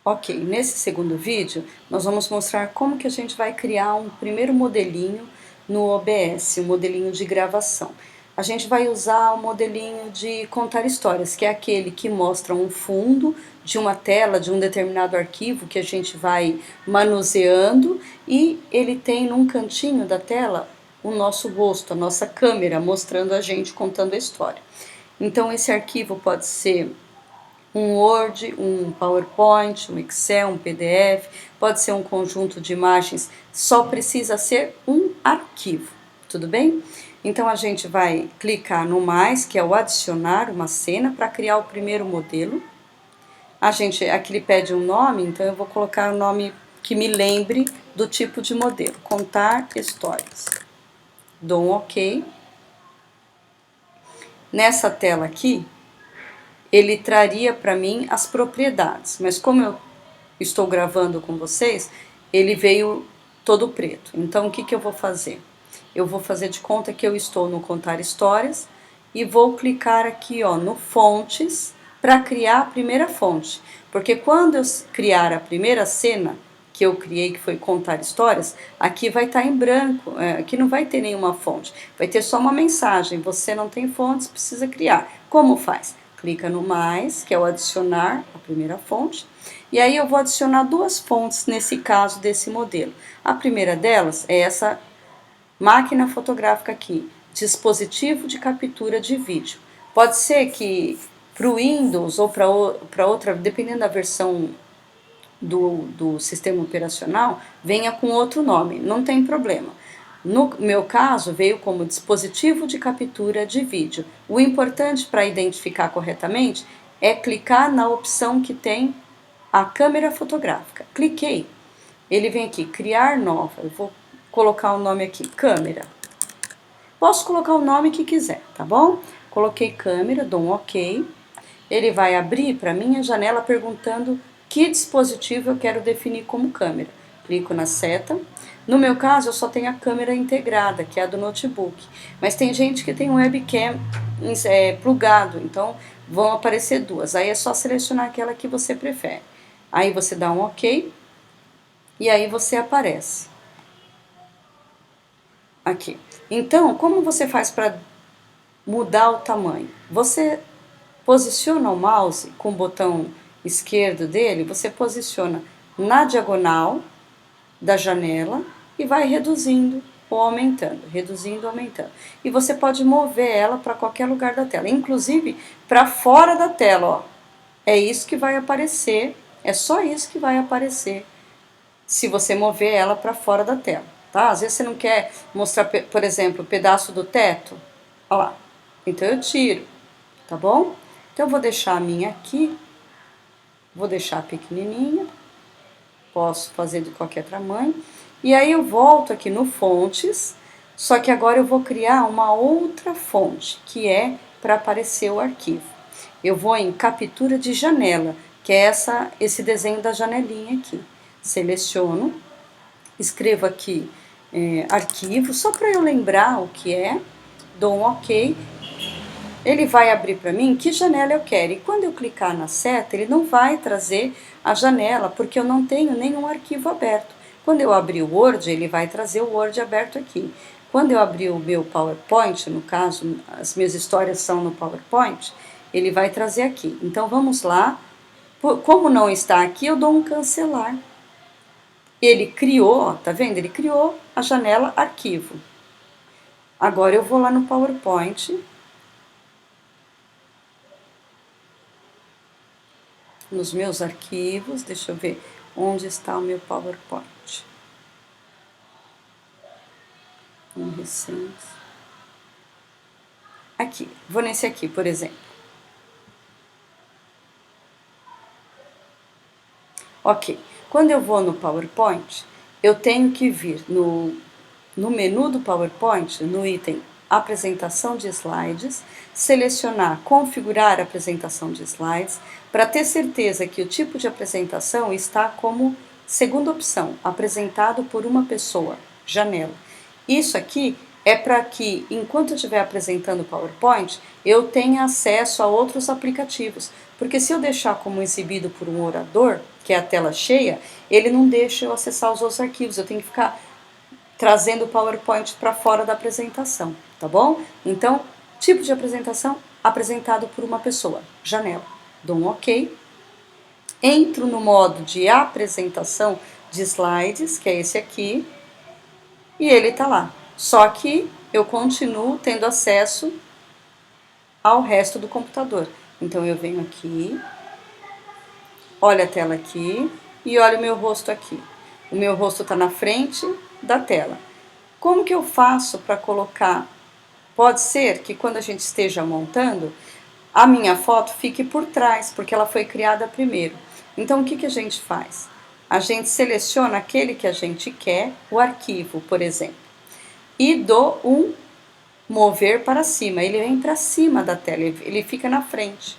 Ok, nesse segundo vídeo nós vamos mostrar como que a gente vai criar um primeiro modelinho no OBS, um modelinho de gravação. A gente vai usar o modelinho de contar histórias, que é aquele que mostra um fundo de uma tela, de um determinado arquivo que a gente vai manuseando e ele tem num cantinho da tela o nosso rosto, a nossa câmera mostrando a gente contando a história. Então esse arquivo pode ser um Word, um PowerPoint, um Excel, um PDF, pode ser um conjunto de imagens, só precisa ser um arquivo, tudo bem? Então a gente vai clicar no mais, que é o adicionar uma cena, para criar o primeiro modelo. Aqui ele pede um nome, então eu vou colocar o nome que me lembre do tipo de modelo, contar histórias. Dou um OK. Nessa tela aqui, ele traria para mim as propriedades, mas como eu estou gravando com vocês, ele veio todo preto. Então o que eu vou fazer? Eu vou fazer de conta que eu estou no contar histórias e vou clicar aqui ó, no fontes para criar a primeira fonte, porque quando eu criar a primeira cena que eu criei, que foi contar histórias, aqui vai estar em branco, aqui não vai ter nenhuma fonte, vai ter só uma mensagem, você não tem fontes, precisa criar. Como faz? Clica no mais, que é o adicionar a primeira fonte, e aí eu vou adicionar duas fontes nesse caso desse modelo. A primeira delas é essa máquina fotográfica aqui, dispositivo de captura de vídeo. Pode ser que para o Windows ou para outra, dependendo da versão do sistema operacional, venha com outro nome, não tem problema. No meu caso, veio como dispositivo de captura de vídeo. O importante para identificar corretamente é clicar na opção que tem a câmera fotográfica. Cliquei, ele vem aqui, criar nova, eu vou colocar o nome aqui, câmera. Posso colocar o nome que quiser, tá bom? Coloquei câmera, dou um OK. Ele vai abrir para mim a janela perguntando que dispositivo eu quero definir como câmera. Clico na seta. No meu caso, eu só tenho a câmera integrada, que é a do notebook. Mas tem gente que tem um webcam plugado, então vão aparecer duas. Aí é só selecionar aquela que você prefere. Aí você dá um OK e aí você aparece. Aqui. Então, como você faz para mudar o tamanho? Você posiciona o mouse com o botão esquerdo dele, você posiciona na diagonal da janela e vai reduzindo ou aumentando, reduzindo ou aumentando. E você pode mover ela para qualquer lugar da tela, inclusive para fora da tela, ó. É isso que vai aparecer, é só isso que vai aparecer se você mover ela para fora da tela, tá? Às vezes você não quer mostrar, por exemplo, o pedaço do teto, ó lá. Então eu tiro, tá bom? Então eu vou deixar a minha aqui, vou deixar pequenininha, posso fazer de qualquer tamanho, e aí eu volto aqui no fontes, só que agora eu vou criar uma outra fonte, que é para aparecer o arquivo. Eu vou em captura de janela, que é esse desenho da janelinha aqui. Seleciono, escrevo aqui arquivo, só para eu lembrar o que é, dou um OK. Ele vai abrir para mim que janela eu quero, e quando eu clicar na seta, ele não vai trazer a janela, porque eu não tenho nenhum arquivo aberto. Quando eu abrir o Word, ele vai trazer o Word aberto aqui. Quando eu abrir o meu PowerPoint, no caso, as minhas histórias são no PowerPoint, ele vai trazer aqui. Então vamos lá, como não está aqui, eu dou um cancelar. Ele criou, tá vendo? Ele criou a janela arquivo. Agora eu vou lá no PowerPoint, nos meus arquivos, deixa eu ver onde está o meu PowerPoint. Recente. Aqui, vou nesse aqui, por exemplo. Ok, quando eu vou no PowerPoint, eu tenho que vir no menu do PowerPoint, no item apresentação de slides, selecionar configurar apresentação de slides, para ter certeza que o tipo de apresentação está como segunda opção, apresentado por uma pessoa, janela. Isso aqui é para que, enquanto eu estiver apresentando o PowerPoint, eu tenha acesso a outros aplicativos, porque se eu deixar como exibido por um orador, que é a tela cheia, ele não deixa eu acessar os outros arquivos, eu tenho que ficar trazendo o PowerPoint para fora da apresentação, tá bom? Então, tipo de apresentação apresentado por uma pessoa, janela, dou um OK, entro no modo de apresentação de slides, que é esse aqui, e ele tá lá. Só que eu continuo tendo acesso ao resto do computador. Então eu venho aqui, olho a tela aqui e olho o meu rosto aqui. O meu rosto está na frente da tela. Como que eu faço para colocar? Pode ser que quando a gente esteja montando, a minha foto fique por trás, porque ela foi criada primeiro. Então o que que a gente faz? A gente seleciona aquele que a gente quer, o arquivo, por exemplo, e dou um mover para cima. Ele vem para cima da tela, ele fica na frente.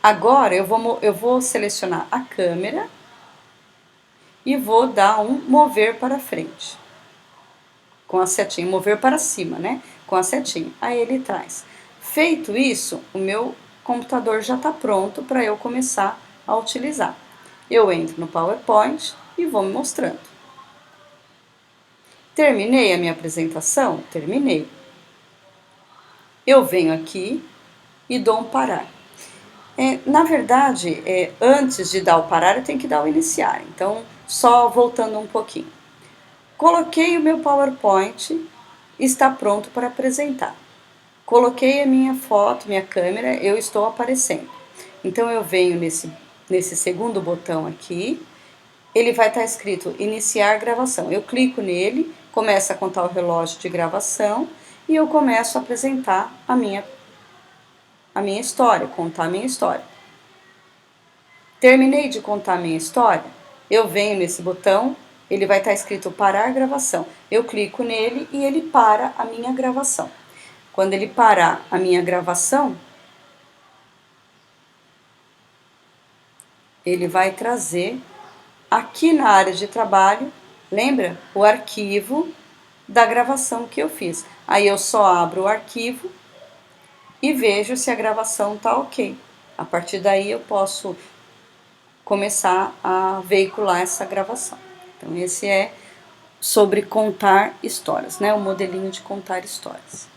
Agora eu vou selecionar a câmera e vou dar um mover para frente. Com a setinha, mover para cima, né? Com a setinha. Aí ele traz. Feito isso, o meu computador já está pronto para eu começar a utilizar. Eu entro no PowerPoint e vou me mostrando. Terminei a minha apresentação? Terminei. Eu venho aqui e dou um parar. Na verdade, antes de dar o parar, eu tenho que dar o iniciar. Então, só voltando um pouquinho. Coloquei o meu PowerPoint, está pronto para apresentar. Coloquei a minha foto, minha câmera, eu estou aparecendo. Então eu venho nesse segundo botão aqui, ele vai estar escrito iniciar gravação. Eu clico nele, começa a contar o relógio de gravação e eu começo a apresentar a minha história, contar a minha história. Terminei de contar a minha história, eu venho nesse botão, ele vai estar escrito parar gravação. Eu clico nele e ele para a minha gravação. Quando ele parar a minha gravação, ele vai trazer aqui na área de trabalho, lembra? O arquivo da gravação que eu fiz. Aí eu só abro o arquivo e vejo se a gravação tá ok. A partir daí eu posso começar a veicular essa gravação. Então esse é sobre contar histórias, né? O modelinho de contar histórias.